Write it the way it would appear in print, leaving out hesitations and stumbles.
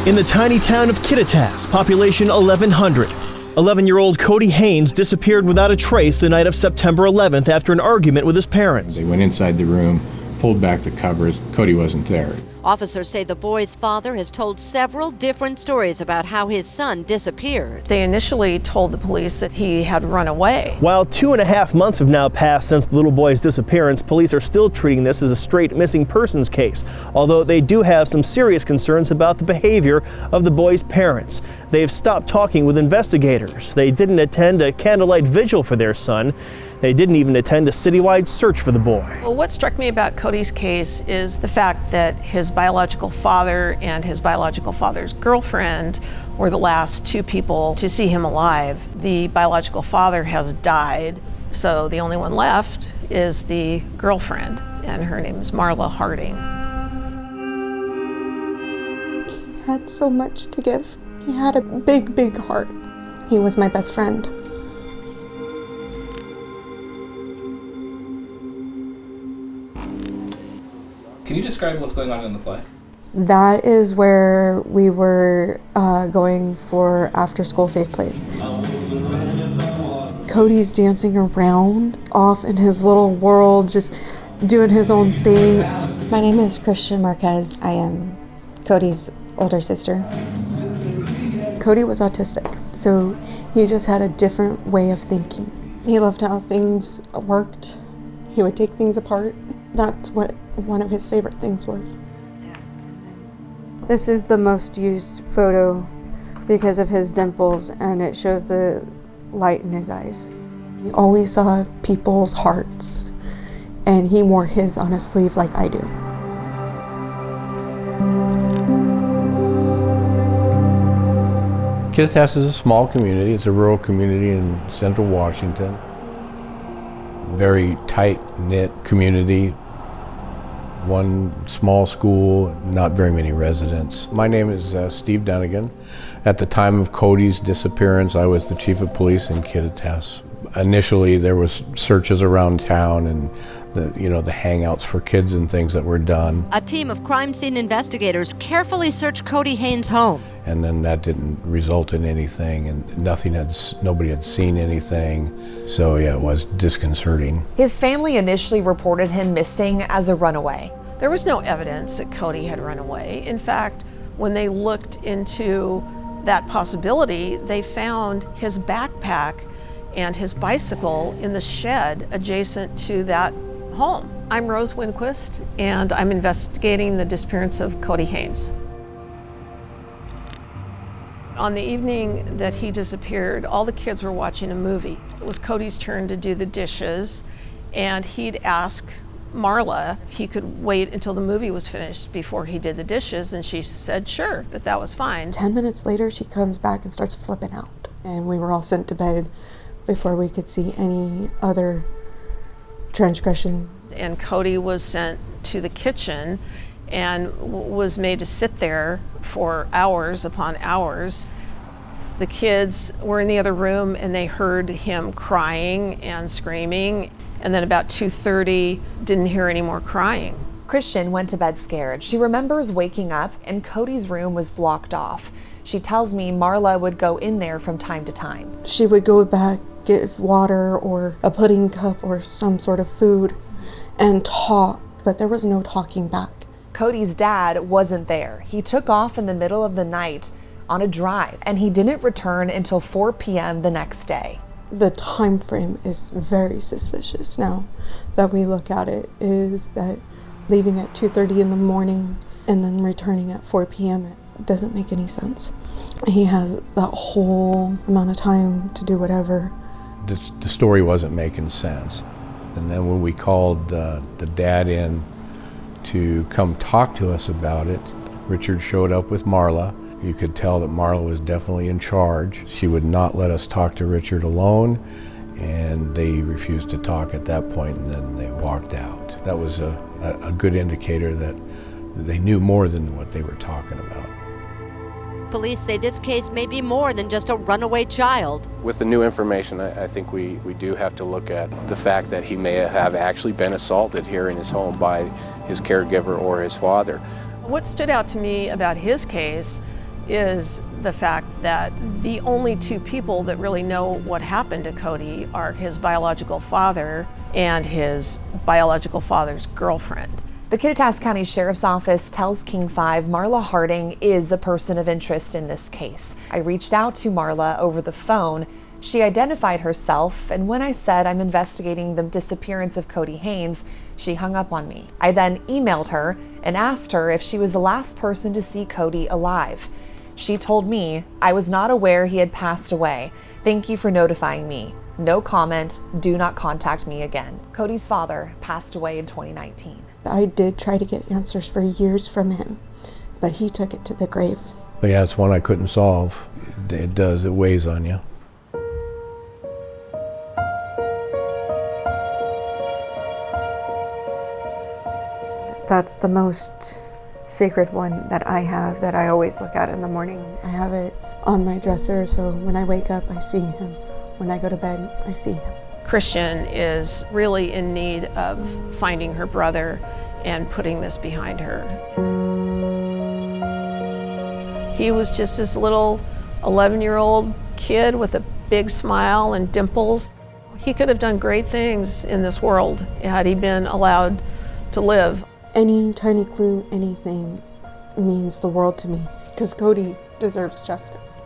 In the tiny town of Kittitas, population 1,100, 11-year-old Cody Haines disappeared without a trace the night of September 11th after an argument with his parents. They went inside the room, pulled back the covers. Cody wasn't there. Officers say the boy's father has told several different stories about how his son disappeared. They initially told the police that he had run away. While 2.5 months have now passed since the little boy's disappearance, police are still treating this as a straight missing persons case, although they do have some serious concerns about the behavior of the boy's parents. They've stopped talking with investigators. They didn't attend a candlelight vigil for their son. They didn't even attend a citywide search for the boy. Well, what struck me about Cody's case is the fact that his biological father and his biological father's girlfriend were the last two people to see him alive. The biological father has died, so the only one left is the girlfriend, and her name is Marla Harding. He had so much to give. He had a big, big heart. He was my best friend. Can you describe what's going on in the play? That is where we were going for after-school safe place. Cody's dancing around off in his little world, just doing his own thing. My name is Christian Marquez. I am Cody's older sister. Cody was autistic, so he just had a different way of thinking. He loved how things worked. He would take things apart. That's what one of his favorite things was. This is the most used photo because of his dimples, and it shows the light in his eyes. He always saw people's hearts, and he wore his on his sleeve like I do. Kittitas is a small community. It's a rural community in central Washington. Very tight-knit community. One small school, not very many residents. My name is Steve Dunnigan. At the time of Cody's disappearance, I was the chief of police in Kittitas. Initially, there was searches around town and the hangouts for kids and things that were done. A team of crime scene investigators carefully searched Cody Haines' home. And then that didn't result in anything, and nobody had seen anything. So yeah, it was disconcerting. His family initially reported him missing as a runaway. There was no evidence that Cody had run away. In fact, when they looked into that possibility, they found his backpack and his bicycle in the shed adjacent to that home. I'm Rose Winquist, and I'm investigating the disappearance of Cody Haines. On the evening that he disappeared, all the kids were watching a movie. It was Cody's turn to do the dishes, and he'd ask Marla if he could wait until the movie was finished before he did the dishes, and she said sure, that was fine. 10 minutes later, she comes back and starts flipping out, and we were all sent to bed before we could see any other transgression. And Cody was sent to the kitchen and was made to sit there for hours upon hours. The kids were in the other room and they heard him crying and screaming, and then about 2:30 didn't hear any more crying. Christian went to bed scared. She remembers waking up and Cody's room was blocked off. She tells me Marla would go in there from time to time. She would go back, get water or a pudding cup or some sort of food and talk, but there was no talking back. Cody's dad wasn't there. He took off in the middle of the night on a drive, and he didn't return until 4 p.m. the next day. The time frame is very suspicious now that we look at it, is that leaving at 2:30 in the morning and then returning at 4 p.m. It doesn't make any sense. He has that whole amount of time to do whatever. The story wasn't making sense. And then when we called the dad in to come talk to us about it, Richard showed up with Marla. You could tell that Marla was definitely in charge. She would not let us talk to Richard alone, and they refused to talk at that point, and then they walked out. That was a good indicator that they knew more than what they were talking about. Police say this case may be more than just a runaway child. With the new information, I think we do have to look at the fact that he may have actually been assaulted here in his home by his caregiver or his father. What stood out to me about his case is the fact that the only two people that really know what happened to Cody are his biological father and his biological father's girlfriend. The Kittitas County Sheriff's Office tells King 5 Marla Harding is a person of interest in this case. I reached out to Marla over the phone. She identified herself, and when I said I'm investigating the disappearance of Cody Haines, she hung up on me. I then emailed her and asked her if she was the last person to see Cody alive. She told me, I was not aware he had passed away. Thank you for notifying me. No comment. Do not contact me again. Cody's father passed away in 2019. I did try to get answers for years from him, but he took it to the grave. But yeah, it's one I couldn't solve. It does, it weighs on you. That's the most sacred one that I have, that I always look at in the morning. I have it on my dresser, so when I wake up, I see him. When I go to bed, I see him. Christian is really in need of finding her brother and putting this behind her. He was just this little 11-year-old kid with a big smile and dimples. He could have done great things in this world had he been allowed to live. Any tiny clue, anything means the world to me, because Cody deserves justice.